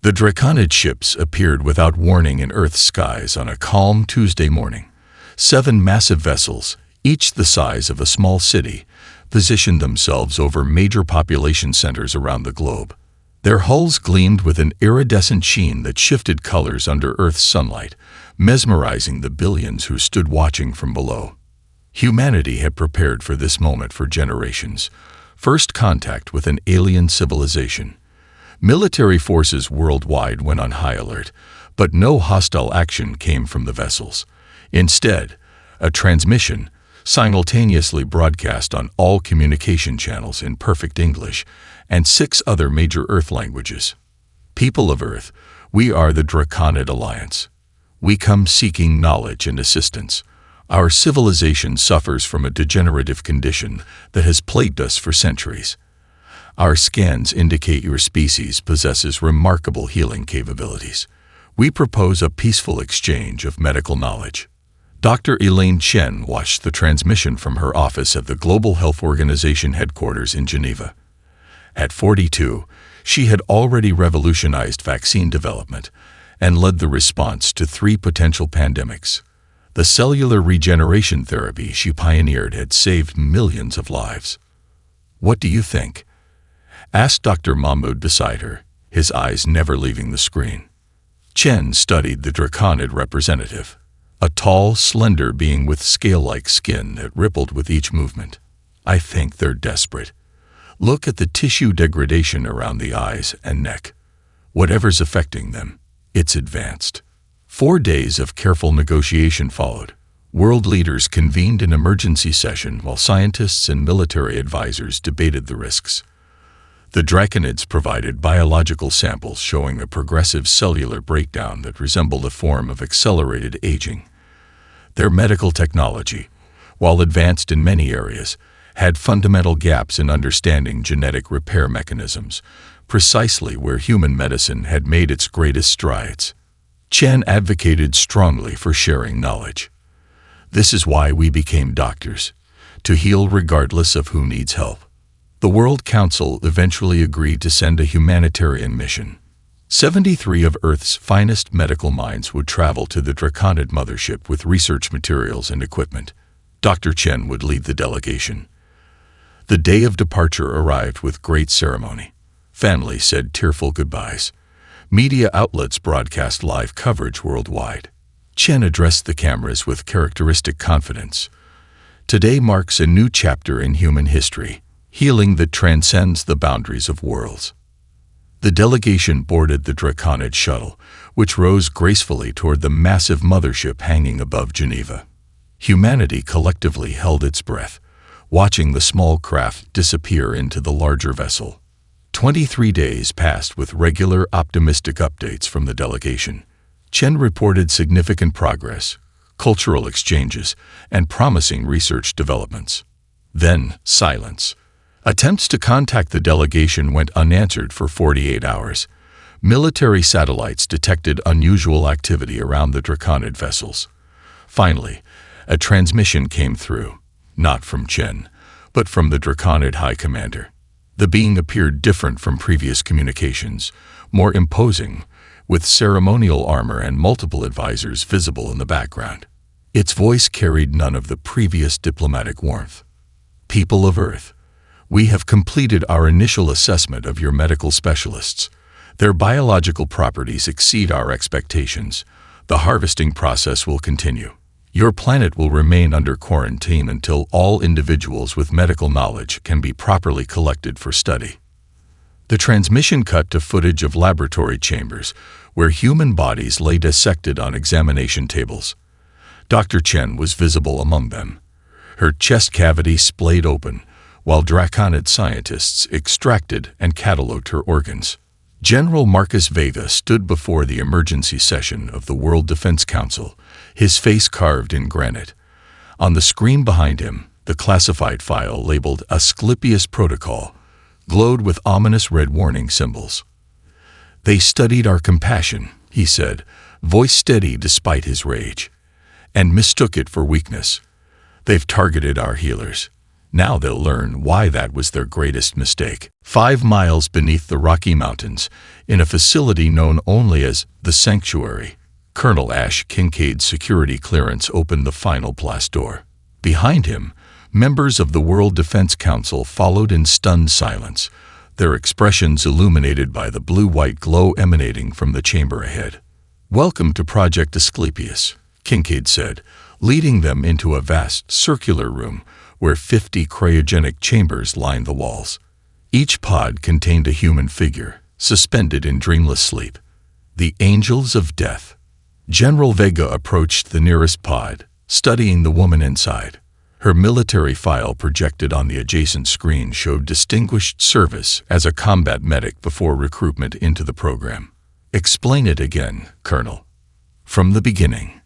The Draconid ships appeared without warning in Earth's skies on a calm Tuesday morning. 7 massive vessels, each the size of a small city, positioned themselves over major population centers around the globe. Their hulls gleamed with an iridescent sheen that shifted colors under Earth's sunlight, mesmerizing the billions who stood watching from below. Humanity had prepared for this moment for generations. First contact with an alien civilization. Military forces worldwide went on high alert, but no hostile action came from the vessels. Instead, a transmission, simultaneously broadcast on all communication channels in perfect English and 6 other major Earth languages. People of Earth, we are the Draconid Alliance. We come seeking knowledge and assistance. Our civilization suffers from a degenerative condition that has plagued us for centuries. Our scans indicate your species possesses remarkable healing capabilities. We propose a peaceful exchange of medical knowledge. Dr. Elaine Chen watched the transmission from her office at the Global Health Organization headquarters in Geneva. At 42, she had already revolutionized vaccine development and led the response to 3 potential pandemics. The cellular regeneration therapy she pioneered had saved millions of lives. "What do you think?" asked Dr. Mahmoud beside her, his eyes never leaving the screen. Chen studied the Draconid representative, a tall, slender being with scale-like skin that rippled with each movement. "I think they're desperate. Look at the tissue degradation around the eyes and neck. Whatever's affecting them, it's advanced." 4 days of careful negotiation followed. World leaders convened an emergency session while scientists and military advisors debated the risks. The Draconids provided biological samples showing a progressive cellular breakdown that resembled a form of accelerated aging. Their medical technology, while advanced in many areas, had fundamental gaps in understanding genetic repair mechanisms, precisely where human medicine had made its greatest strides. Chen advocated strongly for sharing knowledge. "This is why we became doctors, to heal regardless of who needs help." The World Council eventually agreed to send a humanitarian mission. 73 of Earth's finest medical minds would travel to the Draconid mothership with research materials and equipment. Dr. Chen would lead the delegation. The day of departure arrived with great ceremony. Families said tearful goodbyes. Media outlets broadcast live coverage worldwide. Chen addressed the cameras with characteristic confidence. "Today marks a new chapter in human history. Healing that transcends the boundaries of worlds." The delegation boarded the Draconid shuttle, which rose gracefully toward the massive mothership hanging above Geneva. Humanity collectively held its breath, watching the small craft disappear into the larger vessel. 23 days passed with regular optimistic updates from the delegation. Chen reported significant progress, cultural exchanges, and promising research developments. Then, silence. Attempts to contact the delegation went unanswered for 48 hours. Military satellites detected unusual activity around the Draconid vessels. Finally, a transmission came through, not from Chen, but from the Draconid High Commander. The being appeared different from previous communications, more imposing, with ceremonial armor and multiple advisors visible in the background. Its voice carried none of the previous diplomatic warmth. "People of Earth, we have completed our initial assessment of your medical specialists. Their biological properties exceed our expectations. The harvesting process will continue. Your planet will remain under quarantine until all individuals with medical knowledge can be properly collected for study." The transmission cut to footage of laboratory chambers, where human bodies lay dissected on examination tables. Dr. Chen was visible among them. Her chest cavity splayed open, while Draconid scientists extracted and catalogued her organs. General Marcus Vega stood before the emergency session of the World Defense Council, his face carved in granite. On the screen behind him, the classified file labeled Asclepius Protocol glowed with ominous red warning symbols. "They studied our compassion," he said, voice steady despite his rage, "and mistook it for weakness. They've targeted our healers. Now they'll learn why that was their greatest mistake. 5 miles beneath the Rocky Mountains, in a facility known only as the Sanctuary, Colonel Ash Kincaid's security clearance opened the final blast door. Behind him, members of the World Defense Council followed in stunned silence, their expressions illuminated by the blue-white glow emanating from the chamber ahead. "Welcome to Project Asclepius," Kincaid said, leading them into a vast circular room where 50 cryogenic chambers lined the walls. Each pod contained a human figure, suspended in dreamless sleep. The Angels of Death. General Vega approached the nearest pod, studying the woman inside. Her military file projected on the adjacent screen showed distinguished service as a combat medic before recruitment into the program. "Explain it again, Colonel." "From the beginning."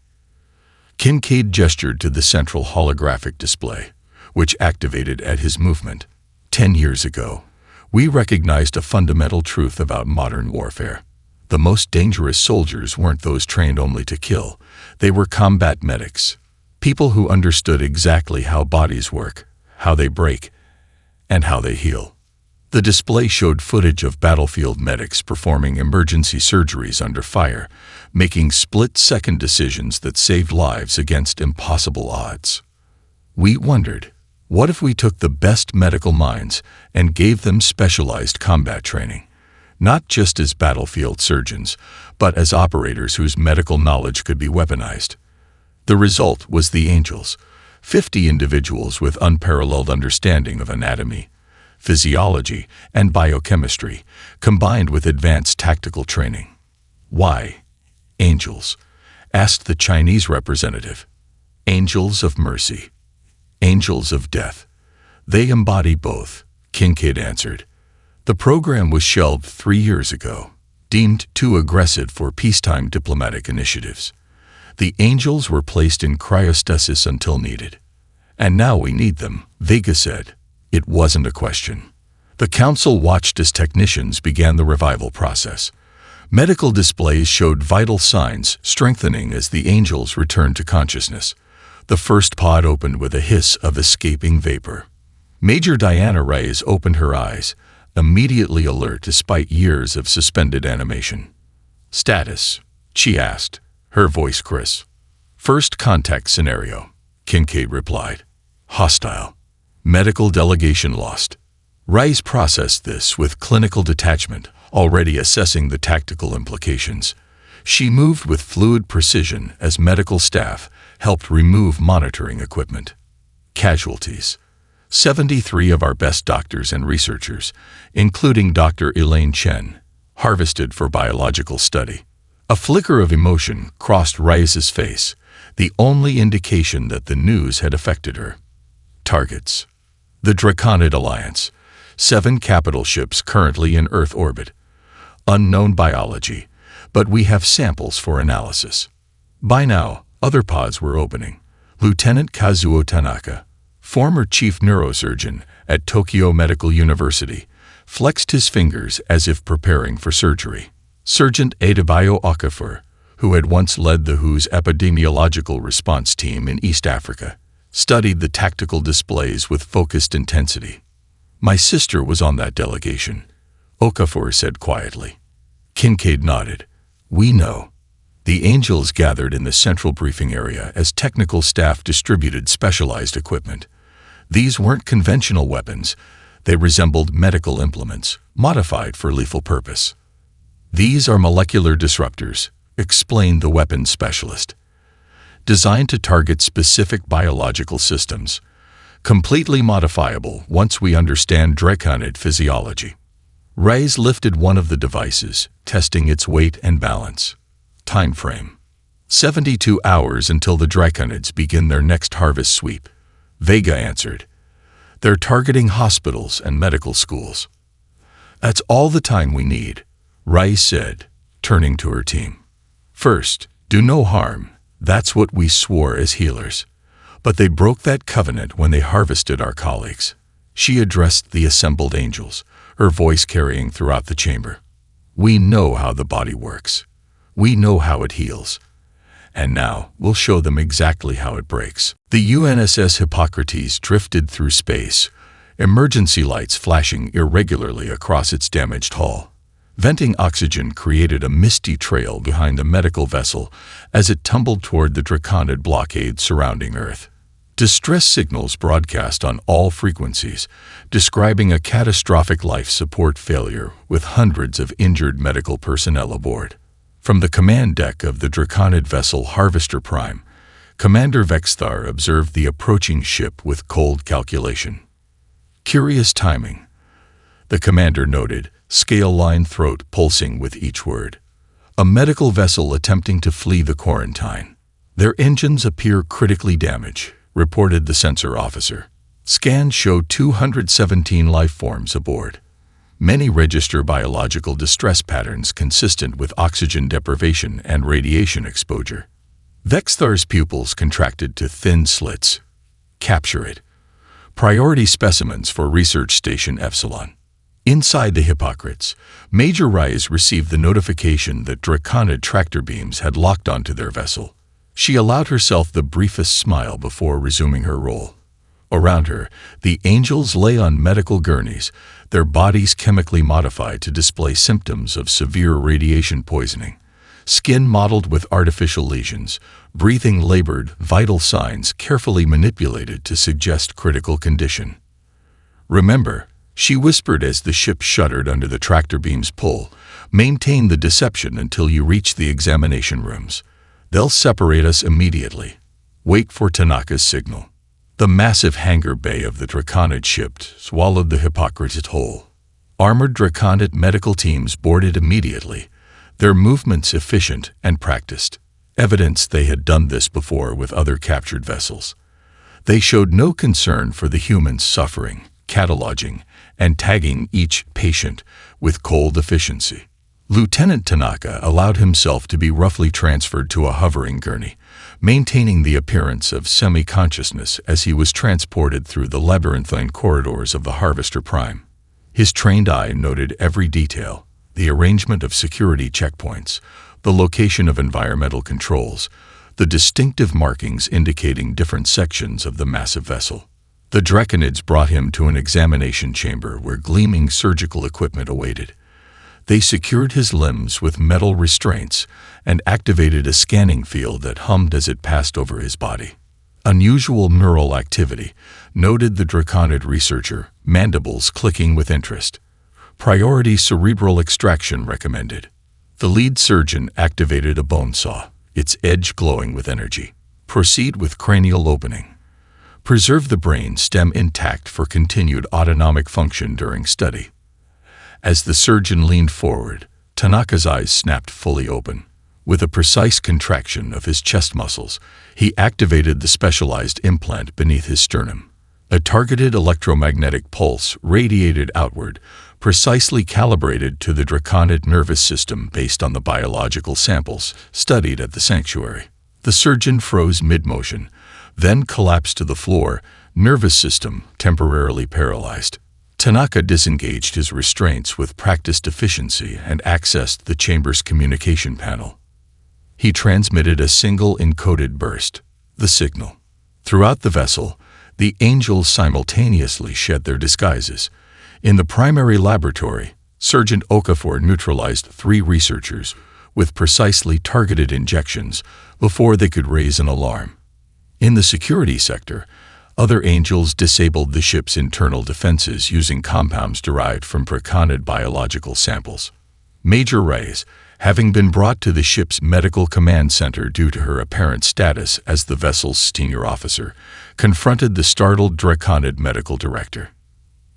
Kincaid gestured to the central holographic display, which activated at his movement. 10 years ago, we recognized a fundamental truth about modern warfare. The most dangerous soldiers weren't those trained only to kill. They were combat medics, people who understood exactly how bodies work, how they break, and how they heal. The display showed footage of battlefield medics performing emergency surgeries under fire, making split-second decisions that saved lives against impossible odds. We wondered, what if we took the best medical minds and gave them specialized combat training? Not just as battlefield surgeons, but as operators whose medical knowledge could be weaponized. The result was the Angels, 50 individuals with unparalleled understanding of anatomy, physiology, and biochemistry, combined with advanced tactical training. "Why Angels?" asked the Chinese representative. "Angels of mercy. Angels of death. They embody both," Kincaid answered. "The program was shelved 3 years ago, deemed too aggressive for peacetime diplomatic initiatives. The Angels were placed in cryostasis until needed. And now we need them," Vega said. It wasn't a question. The council watched as technicians began the revival process. Medical displays showed vital signs strengthening as the Angels returned to consciousness. The first pod opened with a hiss of escaping vapor. Major Diana Reyes opened her eyes, immediately alert despite years of suspended animation. "Status?" she asked, her voice crisp. "First contact scenario," Kincaid replied. "Hostile. Medical delegation lost." Reyes processed this with clinical detachment, already assessing the tactical implications. She moved with fluid precision as medical staff helped remove monitoring equipment. Casualties. 73 of our best doctors and researchers, including Dr. Elaine Chen, harvested for biological study. A flicker of emotion crossed Reyes's face, the only indication that the news had affected her. Targets. The Draconid Alliance. 7 capital ships currently in Earth orbit. Unknown biology, but we have samples for analysis. By now, other pods were opening. Lieutenant Kazuo Tanaka, former chief neurosurgeon at Tokyo Medical University, flexed his fingers as if preparing for surgery. Sergeant Adebayo Okafor, who had once led the WHO's epidemiological response team in East Africa, studied the tactical displays with focused intensity. "My sister was on that delegation," Okafor said quietly. Kincaid nodded. "We know." The Angels gathered in the central briefing area as technical staff distributed specialized equipment. These weren't conventional weapons. They resembled medical implements, modified for lethal purpose. "These are molecular disruptors," explained the weapons specialist. "Designed to target specific biological systems. Completely modifiable once we understand Draconid physiology." Reyes lifted one of the devices, testing its weight and balance. Time frame. 72 hours until the Draconids begin their next harvest sweep. Vega answered. "They're targeting hospitals and medical schools." "That's all the time we need," Reyes said, turning to her team. "First, do no harm. That's what we swore as healers. But they broke that covenant when they harvested our colleagues." She addressed the assembled Angels, her voice carrying throughout the chamber. "We know how the body works. We know how it heals. And now, we'll show them exactly how it breaks. The UNSS Hippocrates drifted through space, emergency lights flashing irregularly across its damaged hull. Venting oxygen created a misty trail behind the medical vessel as it tumbled toward the Draconid blockade surrounding Earth. Distress signals broadcast on all frequencies, describing a catastrophic life support failure with hundreds of injured medical personnel aboard. From the command deck of the Draconid vessel Harvester Prime, Commander Vexthar observed the approaching ship with cold calculation. Curious timing, the commander noted, scale line throat pulsing with each word. A medical vessel attempting to flee the quarantine. Their engines appear critically damaged, reported the sensor officer. Scans show 217 life forms aboard. Many register biological distress patterns consistent with oxygen deprivation and radiation exposure. Vexthar's pupils contracted to thin slits. Capture it. Priority specimens for Research Station Epsilon. Inside the Hippocrates, Major Rise received the notification that Draconid tractor beams had locked onto their vessel. She allowed herself the briefest smile before resuming her role. Around her, the angels lay on medical gurneys, their bodies chemically modified to display symptoms of severe radiation poisoning. Skin mottled with artificial lesions, breathing labored, vital signs carefully manipulated to suggest critical condition. Remember, she whispered as the ship shuddered under the tractor beam's pull, maintain the deception until you reach the examination rooms. They'll separate us immediately. Wait for Tanaka's signal. The massive hangar bay of the Draconid ship swallowed the Hippocrates whole. Armored Draconid medical teams boarded immediately, their movements efficient and practiced, evidence they had done this before with other captured vessels. They showed no concern for the humans suffering, cataloging and tagging each patient with cold efficiency. Lieutenant Tanaka allowed himself to be roughly transferred to a hovering gurney, maintaining the appearance of semi-consciousness as he was transported through the labyrinthine corridors of the Harvester Prime. His trained eye noted every detail, the arrangement of security checkpoints, the location of environmental controls, the distinctive markings indicating different sections of the massive vessel. The Draconids brought him to an examination chamber where gleaming surgical equipment awaited. They secured his limbs with metal restraints and activated a scanning field that hummed as it passed over his body. Unusual neural activity, noted the Draconid researcher, mandibles clicking with interest. Priority cerebral extraction recommended. The lead surgeon activated a bone saw, its edge glowing with energy. Proceed with cranial opening. Preserve the brain stem intact for continued autonomic function during study. As the surgeon leaned forward, Tanaka's eyes snapped fully open. With a precise contraction of his chest muscles, he activated the specialized implant beneath his sternum. A targeted electromagnetic pulse radiated outward, precisely calibrated to the Draconid nervous system based on the biological samples studied at the sanctuary. The surgeon froze mid-motion, then collapsed to the floor, nervous system temporarily paralyzed. Tanaka disengaged his restraints with practiced efficiency and accessed the chamber's communication panel. He transmitted a single encoded burst, the signal. Throughout the vessel, the angels simultaneously shed their disguises. In the primary laboratory, Sergeant Okafor neutralized 3 researchers with precisely targeted injections before they could raise an alarm. In the security sector, other angels disabled the ship's internal defenses using compounds derived from Draconid biological samples. Major Reyes, having been brought to the ship's medical command center due to her apparent status as the vessel's senior officer, confronted the startled Draconid medical director.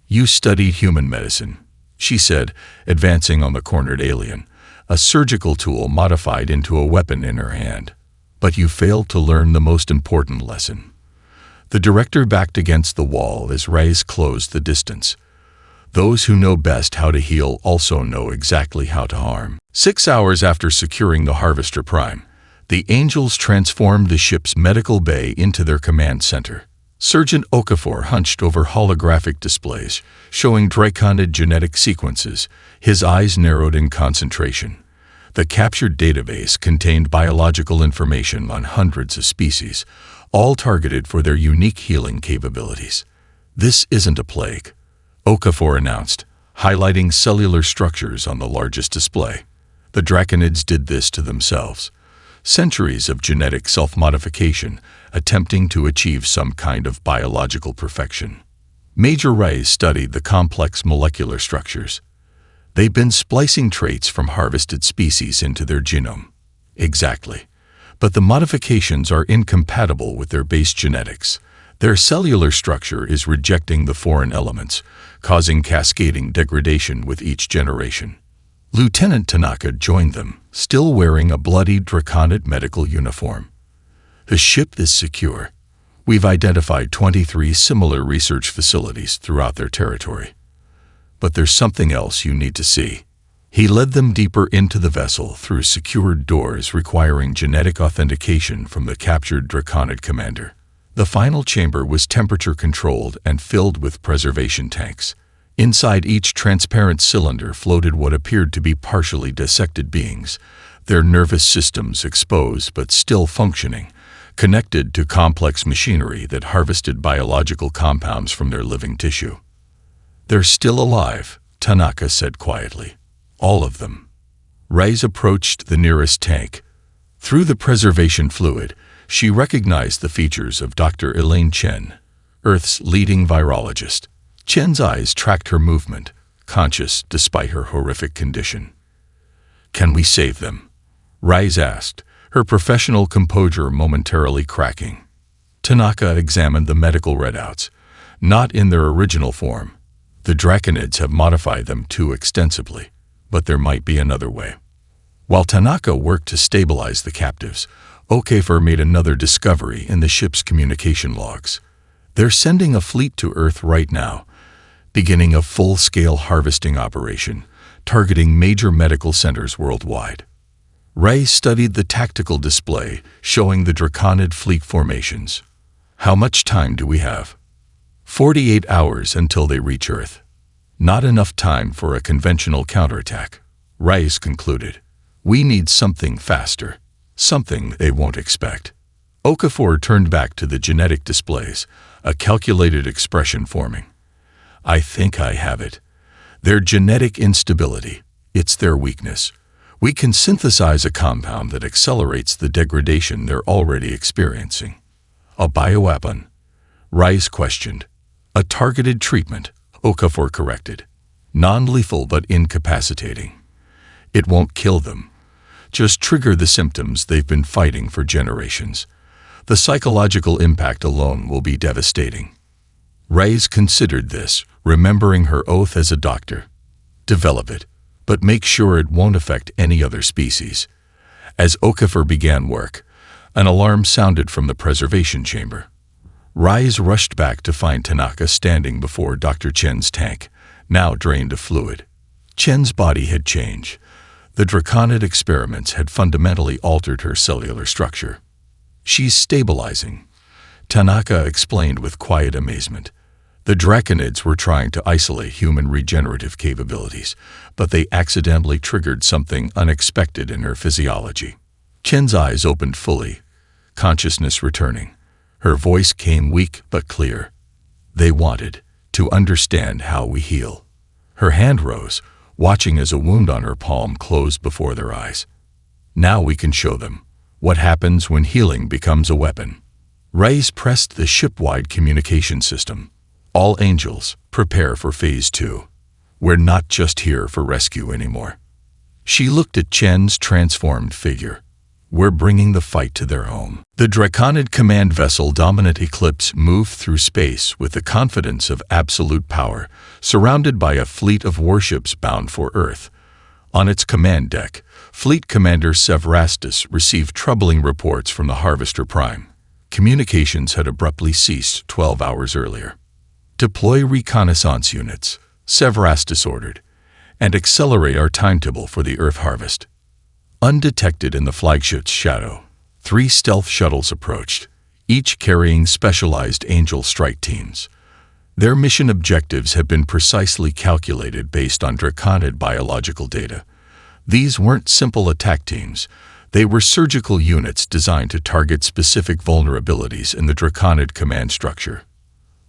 "You studied human medicine," she said, advancing on the cornered alien, a surgical tool modified into a weapon in her hand. "But you failed to learn the most important lesson." The director backed against the wall as Reyes closed the distance. Those who know best how to heal also know exactly how to harm. 6 hours after securing the Harvester Prime, the angels transformed the ship's medical bay into their command center. Sergeant Okafor hunched over holographic displays, showing Draconid genetic sequences, his eyes narrowed in concentration. The captured database contained biological information on hundreds of species, all targeted for their unique healing capabilities. "This isn't a plague," Okafor announced, highlighting cellular structures on the largest display. "The Draconids did this to themselves. Centuries of genetic self-modification, attempting to achieve some kind of biological perfection." Major Rays studied the complex molecular structures. "They've been splicing traits from harvested species into their genome." "Exactly. But the modifications are incompatible with their base genetics. Their cellular structure is rejecting the foreign elements, causing cascading degradation with each generation." Lieutenant Tanaka joined them, still wearing a bloody Draconid medical uniform. "The ship is secure. We've identified 23 similar research facilities throughout their territory. But there's something else you need to see." He led them deeper into the vessel through secured doors requiring genetic authentication from the captured Draconid commander. The final chamber was temperature-controlled and filled with preservation tanks. Inside each transparent cylinder floated what appeared to be partially dissected beings, their nervous systems exposed but still functioning, connected to complex machinery that harvested biological compounds from their living tissue. "They're still alive," Tanaka said quietly. "All of them." Reyes approached the nearest tank. Through the preservation fluid, she recognized the features of Dr. Elaine Chen, Earth's leading virologist. Chen's eyes tracked her movement, conscious despite her horrific condition. "Can we save them?" Reyes asked, her professional composure momentarily cracking. Tanaka examined the medical readouts, not in their original form. The Draconids have modified them too extensively, but there might be another way. While Tanaka worked to stabilize the captives, Okafor made another discovery in the ship's communication logs. "They're sending a fleet to Earth right now, beginning a full-scale harvesting operation, targeting major medical centers worldwide." Ray studied the tactical display showing the Draconid fleet formations. "How much time do we have?" 48 hours until they reach Earth. "Not enough time for a conventional counterattack," Reyes concluded. "We need something faster, something they won't expect." Okafor turned back to the genetic displays, a calculated expression forming. "I think I have it. Their genetic instability, it's their weakness. We can synthesize a compound that accelerates the degradation they're already experiencing." "A bioweapon?" Reyes questioned. "A targeted treatment," Okafor corrected. "Non-lethal but incapacitating. It won't kill them, just trigger the symptoms they've been fighting for generations. The psychological impact alone will be devastating." Reyes considered this, remembering her oath as a doctor. "Develop it, but make sure it won't affect any other species." As Okafor began work, an alarm sounded from the preservation chamber. Reyes rushed back to find Tanaka standing before Dr. Chen's tank, now drained of fluid. Chen's body had changed. The Draconid experiments had fundamentally altered her cellular structure. "She's stabilizing," Tanaka explained with quiet amazement. The Draconids were trying to isolate human regenerative capabilities, but they accidentally triggered something unexpected in her physiology. Chen's eyes opened fully, consciousness returning. Her voice came weak but clear. "They wanted to understand how we heal." Her hand rose, watching as a wound on her palm closed before their eyes. "Now we can show them what happens when healing becomes a weapon." Reyes pressed the ship-wide communication system. "All angels, prepare for Phase 2. We're not just here for rescue anymore." She looked at Chen's transformed figure. "We're bringing the fight to their home." The Draconid command vessel Dominant Eclipse moved through space with the confidence of absolute power, surrounded by a fleet of warships bound for Earth. On its command deck, Fleet Commander Severastus received troubling reports from the Harvester Prime. Communications had abruptly ceased 12 hours earlier. "Deploy reconnaissance units," Severastus ordered, "and accelerate our timetable for the Earth harvest." Undetected in the flagship's shadow, 3 stealth shuttles approached, each carrying specialized Angel strike teams. Their mission objectives had been precisely calculated based on Draconid biological data. These weren't simple attack teams. They were surgical units designed to target specific vulnerabilities in the Draconid command structure.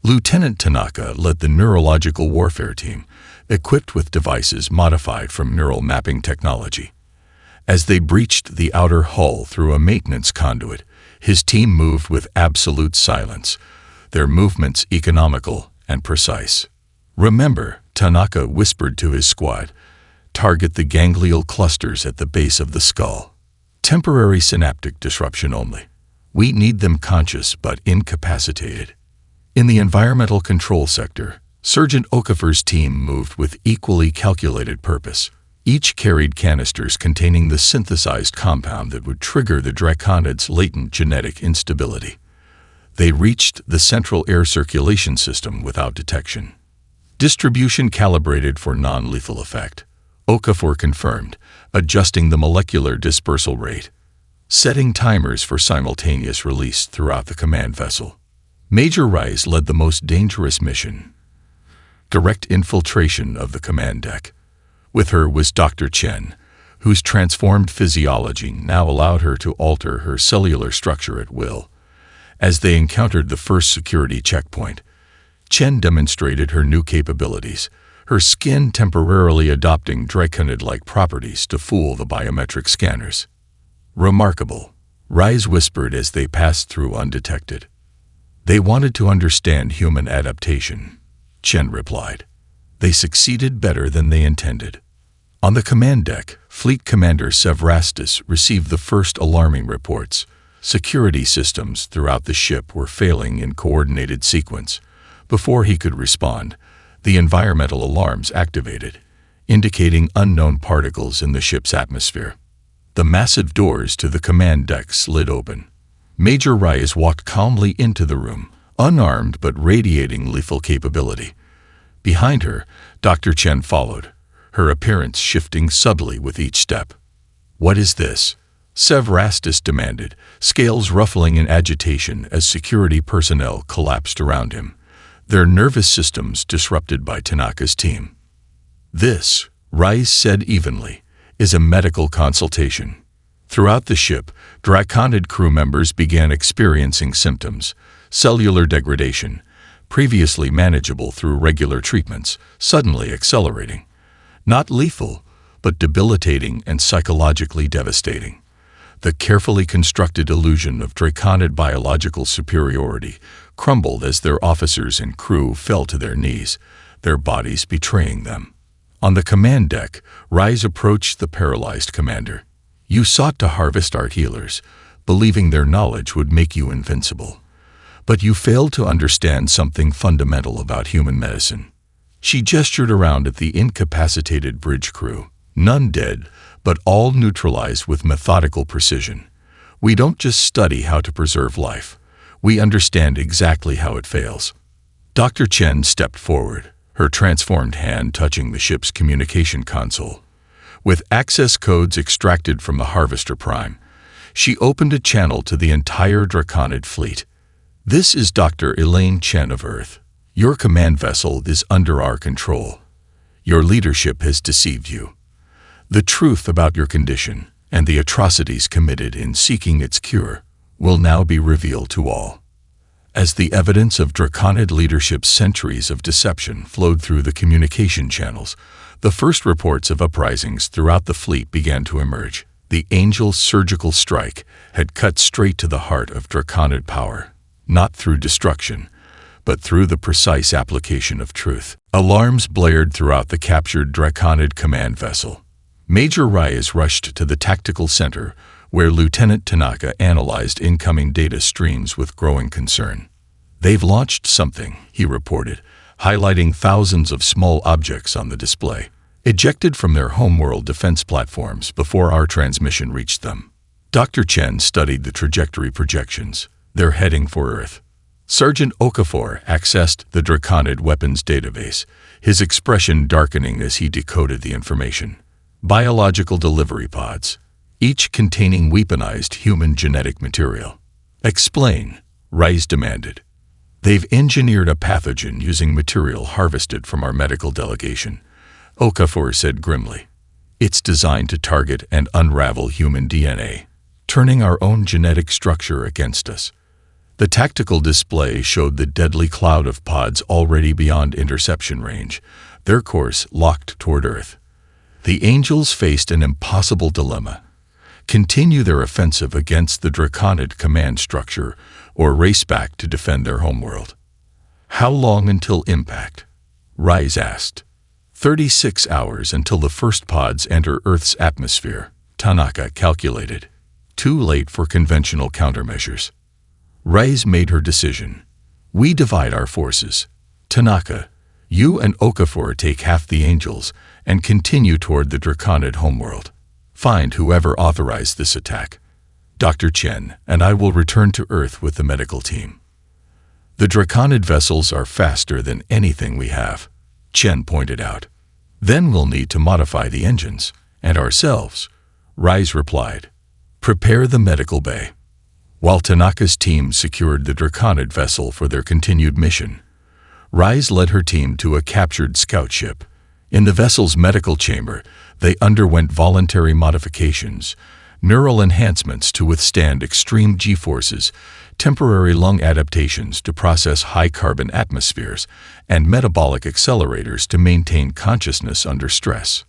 Lieutenant Tanaka led the neurological warfare team, equipped with devices modified from neural mapping technology. As they breached the outer hull through a maintenance conduit, his team moved with absolute silence, their movements economical and precise. "Remember," Tanaka whispered to his squad, "target the ganglial clusters at the base of the skull. Temporary synaptic disruption only. We need them conscious but incapacitated." In the environmental control sector, Sergeant Okafor's team moved with equally calculated purpose. Each carried canisters containing the synthesized compound that would trigger the Draconid's latent genetic instability. They reached the central air circulation system without detection. "Distribution calibrated for non-lethal effect," Okafor confirmed, adjusting the molecular dispersal rate, setting timers for simultaneous release throughout the command vessel. Major Rice led the most dangerous mission, direct infiltration of the command deck. With her was Dr. Chen, whose transformed physiology now allowed her to alter her cellular structure at will. As they encountered the first security checkpoint, Chen demonstrated her new capabilities, her skin temporarily adopting Draconid-like properties to fool the biometric scanners. "Remarkable," Rice whispered as they passed through undetected. "They wanted to understand human adaptation," Chen replied. "They succeeded better than they intended." On the command deck, Fleet Commander Sevrastus received the first alarming reports. Security systems throughout the ship were failing in coordinated sequence. Before he could respond, the environmental alarms activated, indicating unknown particles in the ship's atmosphere. The massive doors to the command deck slid open. Major Rice walked calmly into the room, unarmed but radiating lethal capability. Behind her, Dr. Chen followed, her appearance shifting subtly with each step. "What is this?" Sevrastus demanded, scales ruffling in agitation as security personnel collapsed around him, their nervous systems disrupted by Tanaka's team. "This," Rice said evenly, "is a medical consultation." Throughout the ship, Draconid crew members began experiencing symptoms, cellular degradation, previously manageable through regular treatments, suddenly accelerating. Not lethal, but debilitating and psychologically devastating. The carefully constructed illusion of Draconid biological superiority crumbled as their officers and crew fell to their knees, their bodies betraying them. On the command deck, Rice approached the paralyzed commander. "You sought to harvest our healers, believing their knowledge would make you invincible. But you failed to understand something fundamental about human medicine." She gestured around at the incapacitated bridge crew. "None dead, but all neutralized with methodical precision. We don't just study how to preserve life. We understand exactly how it fails." Dr. Chen stepped forward, her transformed hand touching the ship's communication console. With access codes extracted from the Harvester Prime, she opened a channel to the entire Draconid fleet. "This is Dr. Elaine Chen of Earth. Your command vessel is under our control. Your leadership has deceived you. The truth about your condition and the atrocities committed in seeking its cure will now be revealed to all." As the evidence of Draconid leadership's centuries of deception flowed through the communication channels, the first reports of uprisings throughout the fleet began to emerge. The Angel's surgical strike had cut straight to the heart of Draconid power, not through destruction, but through the precise application of truth. Alarms blared throughout the captured Draconid command vessel. Major Rice rushed to the tactical center, where Lieutenant Tanaka analyzed incoming data streams with growing concern. "They've launched something," he reported, highlighting thousands of small objects on the display, ejected from their homeworld defense platforms before our transmission reached them. Dr. Chen studied the trajectory projections. "They're heading for Earth." Sergeant Okafor accessed the Draconid weapons database, his expression darkening as he decoded the information. Biological delivery pods, each containing weaponized human genetic material. "Explain," Rice demanded. "They've engineered a pathogen using material harvested from our medical delegation," Okafor said grimly. It's designed to target and unravel human DNA, turning our own genetic structure against us. The tactical display showed the deadly cloud of pods already beyond interception range, their course locked toward Earth. The Angels faced an impossible dilemma: continue their offensive against the Draconid command structure or race back to defend their homeworld. "How long until impact?" Rise asked. 36 hours until the first pods enter Earth's atmosphere, Tanaka calculated. Too late for conventional countermeasures. Rise made her decision. "We divide our forces. Tanaka, you and Okafor take half the Angels and continue toward the Draconid homeworld. Find whoever authorized this attack. Dr. Chen and I will return to Earth with the medical team. The Draconid vessels are faster than anything we have," Chen pointed out. "Then we'll need to modify the engines, and ourselves," Rise replied. "Prepare the medical bay." While Tanaka's team secured the Draconid vessel for their continued mission, Rise led her team to a captured scout ship. In the vessel's medical chamber, they underwent voluntary modifications, neural enhancements to withstand extreme G-forces, temporary lung adaptations to process high-carbon atmospheres, and metabolic accelerators to maintain consciousness under stress.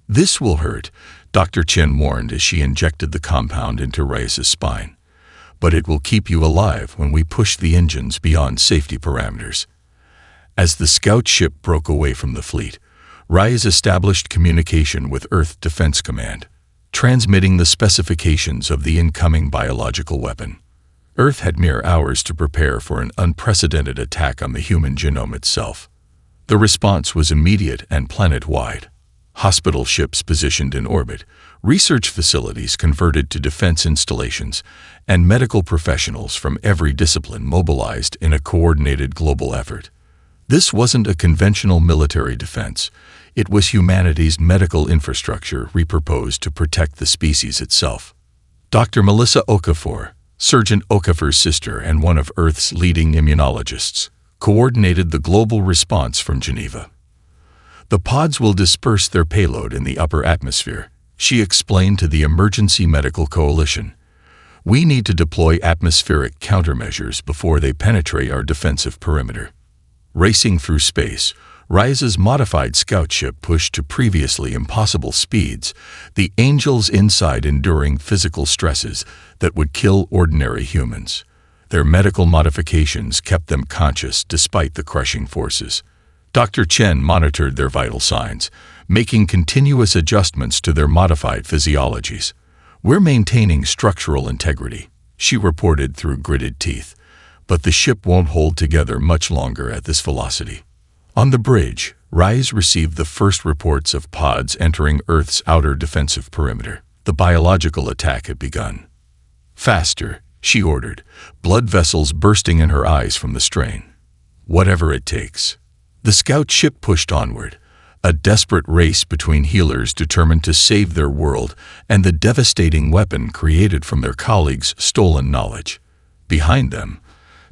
"This will hurt," Dr. Chen warned as she injected the compound into Rise's spine. "But it will keep you alive when we push the engines beyond safety parameters." As the scout ship broke away from the fleet, Rise established communication with Earth Defense Command, transmitting the specifications of the incoming biological weapon. Earth had mere hours to prepare for an unprecedented attack on the human genome itself. The response was immediate and planet-wide. Hospital ships positioned in orbit, research facilities converted to defense installations, and medical professionals from every discipline mobilized in a coordinated global effort. This wasn't a conventional military defense. It was humanity's medical infrastructure repurposed to protect the species itself. Dr. Melissa Okafor, Surgeon Okafor's sister and one of Earth's leading immunologists, coordinated the global response from Geneva. "The pods will disperse their payload in the upper atmosphere," she explained to the Emergency Medical Coalition. "We need to deploy atmospheric countermeasures before they penetrate our defensive perimeter." Racing through space, Rise's modified scout ship pushed to previously impossible speeds, the Angels inside enduring physical stresses that would kill ordinary humans. Their medical modifications kept them conscious despite the crushing forces. Dr. Chen monitored their vital signs, making continuous adjustments to their modified physiologies. "We're maintaining structural integrity," she reported through gritted teeth. "But the ship won't hold together much longer at this velocity." On the bridge, Rise received the first reports of pods entering Earth's outer defensive perimeter. The biological attack had begun. "Faster," she ordered, blood vessels bursting in her eyes from the strain. "Whatever it takes." The scout ship pushed onward, a desperate race between healers determined to save their world and the devastating weapon created from their colleagues' stolen knowledge. Behind them,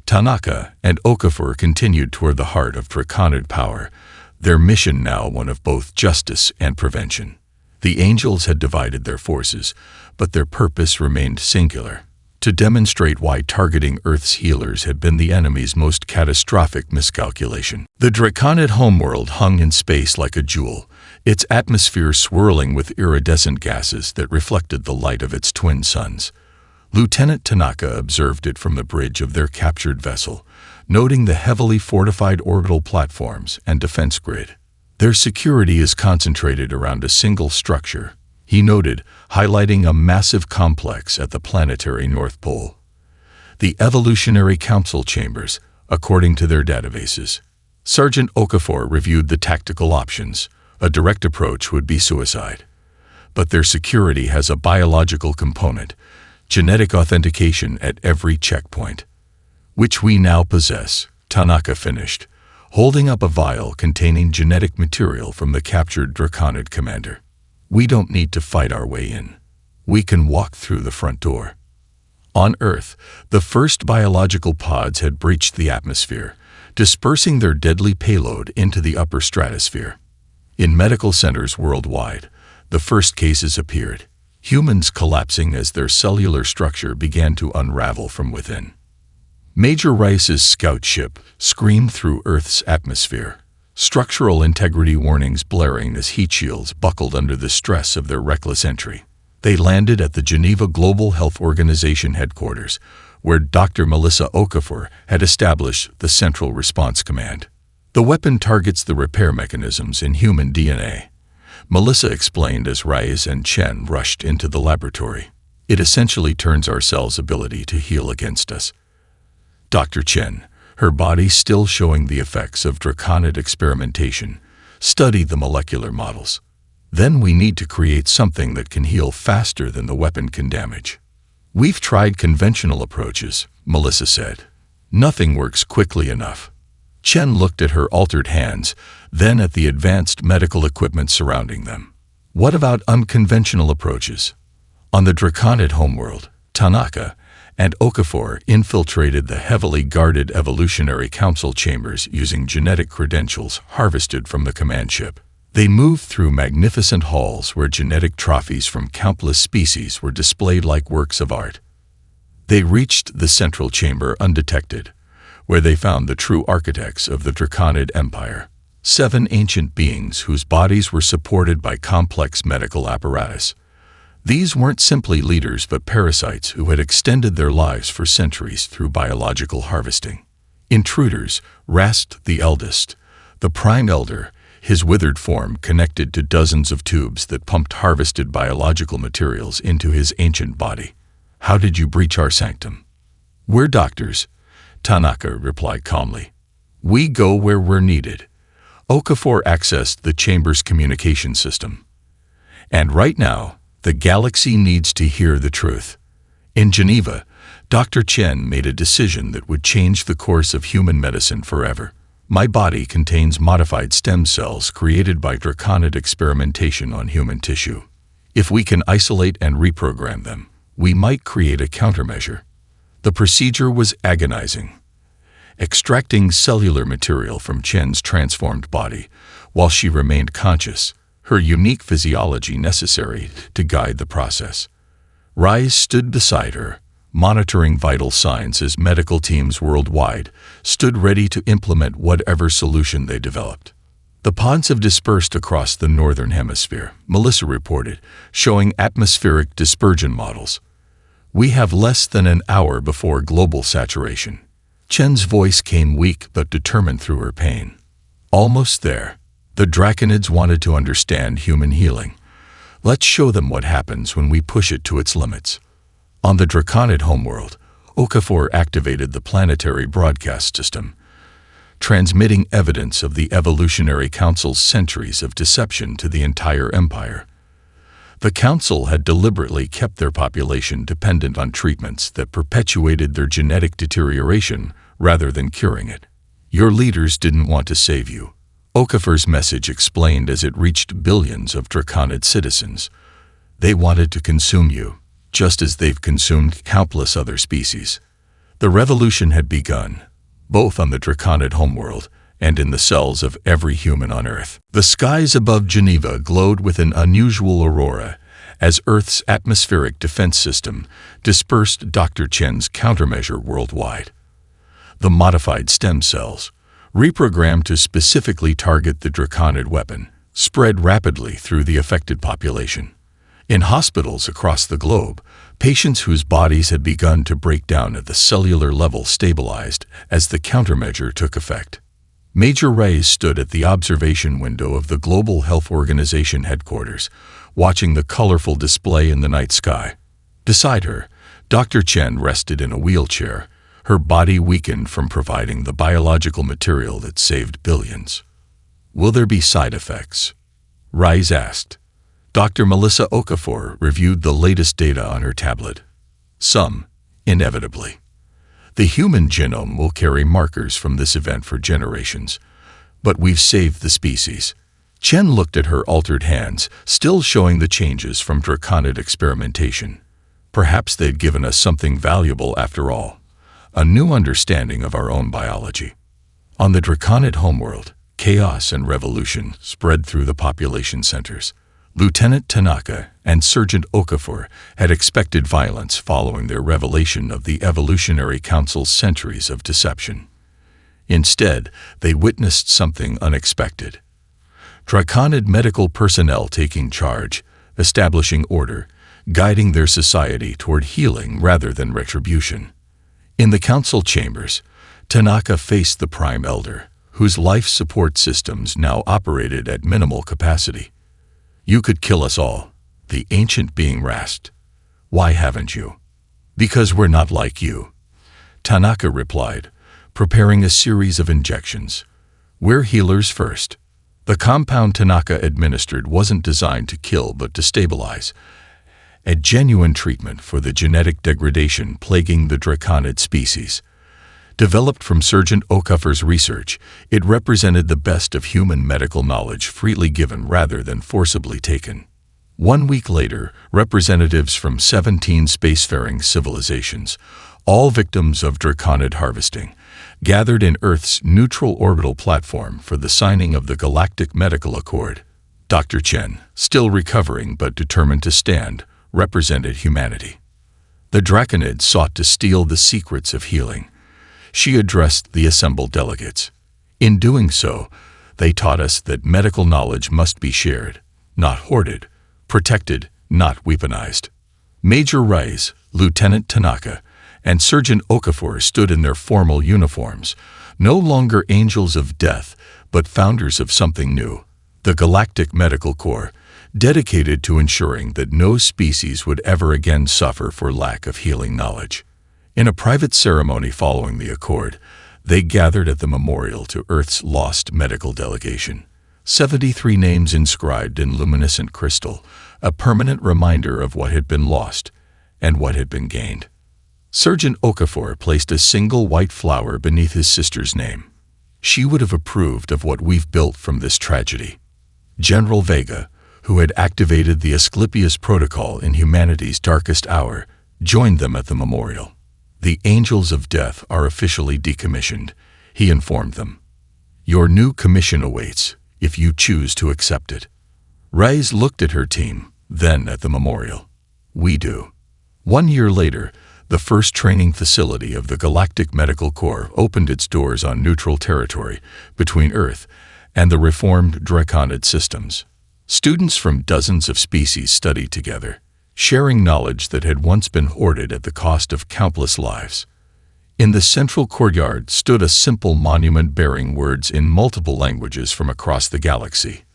Tanaka and Okafor continued toward the heart of Draconid power, their mission now one of both justice and prevention. The Angels had divided their forces, but their purpose remained singular: to demonstrate why targeting Earth's healers had been the enemy's most catastrophic miscalculation. The Draconid homeworld hung in space like a jewel, its atmosphere swirling with iridescent gases that reflected the light of its twin suns. Lieutenant Tanaka observed it from the bridge of their captured vessel, noting the heavily fortified orbital platforms and defense grid. "Their security is concentrated around a single structure," he noted, highlighting a massive complex at the planetary North Pole. "The Evolutionary Council chambers, according to their databases." Sergeant Okafor reviewed the tactical options. A direct approach would be suicide. But their security has a biological component: genetic authentication at every checkpoint, which we now possess, Tanaka finished, holding up a vial containing genetic material from the captured Draconid commander. "We don't need to fight our way in. We can walk through the front door." On Earth, the first biological pods had breached the atmosphere, dispersing their deadly payload into the upper stratosphere. In medical centers worldwide, The first cases appeared, humans collapsing as their cellular structure began to unravel from within. Major Rice's scout ship screamed through Earth's atmosphere, structural integrity warnings blaring as heat shields buckled under the stress of their reckless entry. They landed at the Geneva Global Health Organization headquarters, where Dr. Melissa Okafor had established the Central Response Command. The weapon targets the repair mechanisms in human DNA, Melissa explained as Rice and Chen rushed into the laboratory. It essentially turns our cells' ability to heal against us. Dr. Chen, her body still showing the effects of draconid experimentation, studied the molecular models. Then we need to create something that can heal faster than the weapon can damage. We've tried conventional approaches, Melissa said. Nothing works quickly enough. Chen looked at her altered hands, then at the advanced medical equipment surrounding them. What about unconventional approaches? On the draconid homeworld, Tanaka and Okafor infiltrated the heavily guarded Evolutionary Council chambers using genetic credentials harvested from the command ship. They moved through magnificent halls where genetic trophies from countless species were displayed like works of art. They reached the central chamber undetected, where they found the true architects of the Draconid Empire, 7 ancient beings whose bodies were supported by complex medical apparatus. These weren't simply leaders but parasites who had extended their lives for centuries through biological harvesting. Intruders, Rast the eldest, the prime elder, his withered form connected to dozens of tubes that pumped harvested biological materials into his ancient body. How did you breach our sanctum? We're doctors, Tanaka replied calmly. We go where we're needed. Okafor accessed the chamber's communication system. And right now, the galaxy needs to hear the truth. In Geneva, Dr. Chen made a decision that would change the course of human medicine forever. My body contains modified stem cells created by draconid experimentation on human tissue. If we can isolate and reprogram them, we might create a countermeasure. The procedure was agonizing. Extracting cellular material from Chen's transformed body while she remained conscious, her unique physiology necessary to guide the process. Rice stood beside her, monitoring vital signs as medical teams worldwide stood ready to implement whatever solution they developed. The pods have dispersed across the northern hemisphere, Melissa reported, showing atmospheric dispersion models. We have less than an hour before global saturation. Chen's voice came weak but determined through her pain. Almost there. The draconids wanted to understand human healing. Let's show them what happens when we push it to its limits. On the draconid homeworld, Okafor activated the planetary broadcast system, transmitting evidence of the Evolutionary Council's centuries of deception to the entire empire. The Council had deliberately kept their population dependent on treatments that perpetuated their genetic deterioration rather than curing it. Your leaders didn't want to save you, Okafor's message explained as it reached billions of draconid citizens. They wanted to consume you, just as they've consumed countless other species. The revolution had begun, both on the draconid homeworld and in the cells of every human on Earth. The skies above Geneva glowed with an unusual aurora as Earth's atmospheric defense system dispersed Dr. Chen's countermeasure worldwide. The modified stem cells, reprogrammed to specifically target the draconid weapon, spread rapidly through the affected population. In hospitals across the globe, patients whose bodies had begun to break down at the cellular level stabilized as the countermeasure took effect. Major Reyes stood at the observation window of the Global Health Organization headquarters, watching the colorful display in the night sky. Beside her, Dr. Chen rested in a wheelchair, her body weakened from providing the biological material that saved billions. Will there be side effects? Reyes asked. Dr. Melissa Okafor reviewed the latest data on her tablet. Some, inevitably. The human genome will carry markers from this event for generations, but we've saved the species. Chen looked at her altered hands, still showing the changes from draconid experimentation. Perhaps they'd given us something valuable after all, a new understanding of our own biology. On the draconid homeworld, chaos and revolution spread through the population centers. Lieutenant Tanaka and Sergeant Okafor had expected violence following their revelation of the Evolutionary Council's centuries of deception. Instead, they witnessed something unexpected. Draconid medical personnel taking charge, establishing order, guiding their society toward healing rather than retribution. In the council chambers, Tanaka faced the Prime Elder, whose life support systems now operated at minimal capacity. "You could kill us all," the ancient being rasped. "Why haven't you?" "Because we're not like you," Tanaka replied, preparing a series of injections. "We're healers first." The compound Tanaka administered wasn't designed to kill but to stabilize, a genuine treatment for the genetic degradation plaguing the Draconid species. Developed from Sergeant Okafor's research, it represented the best of human medical knowledge freely given rather than forcibly taken. 1 week later, representatives from 17 spacefaring civilizations, all victims of Draconid harvesting, gathered in Earth's neutral orbital platform for the signing of the Galactic Medical Accord. Dr. Chen, still recovering but determined to stand, represented humanity. The Draconids sought to steal the secrets of healing. She addressed the assembled delegates. In doing so, they taught us that medical knowledge must be shared, not hoarded, protected, not weaponized. Major Rais, Lieutenant Tanaka, and Sergeant Okafor stood in their formal uniforms, no longer angels of death, but founders of something new, the Galactic Medical Corps, dedicated to ensuring that no species would ever again suffer for lack of healing knowledge. In a private ceremony following the accord, they gathered at the memorial to Earth's lost medical delegation. 73 names inscribed in luminescent crystal, a permanent reminder of what had been lost and what had been gained. Sergeant Okafor placed a single white flower beneath his sister's name. She would have approved of what we've built from this tragedy. General Vega, who had activated the Asclepius Protocol in humanity's darkest hour, joined them at the memorial. "The Angels of Death are officially decommissioned," he informed them. "Your new commission awaits, if you choose to accept it." Rais looked at her team, then at the memorial. "We do." 1 year later, the first training facility of the Galactic Medical Corps opened its doors on neutral territory between Earth and the reformed Draconid systems. Students from dozens of species studied together, sharing knowledge that had once been hoarded at the cost of countless lives. In the central courtyard stood a simple monument bearing words in multiple languages from across the galaxy.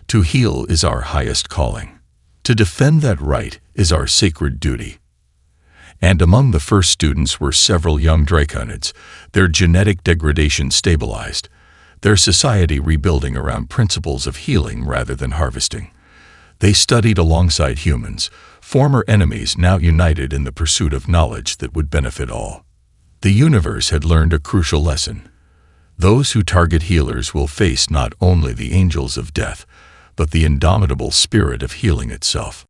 "To heal is our highest calling. To defend that right is our sacred duty." And among the first students were several young Draconids, their genetic degradation stabilized, their society rebuilding around principles of healing rather than harvesting. They studied alongside humans, former enemies now united in the pursuit of knowledge that would benefit all. The universe had learned a crucial lesson. Those who target healers will face not only the angels of death, but the indomitable spirit of healing itself.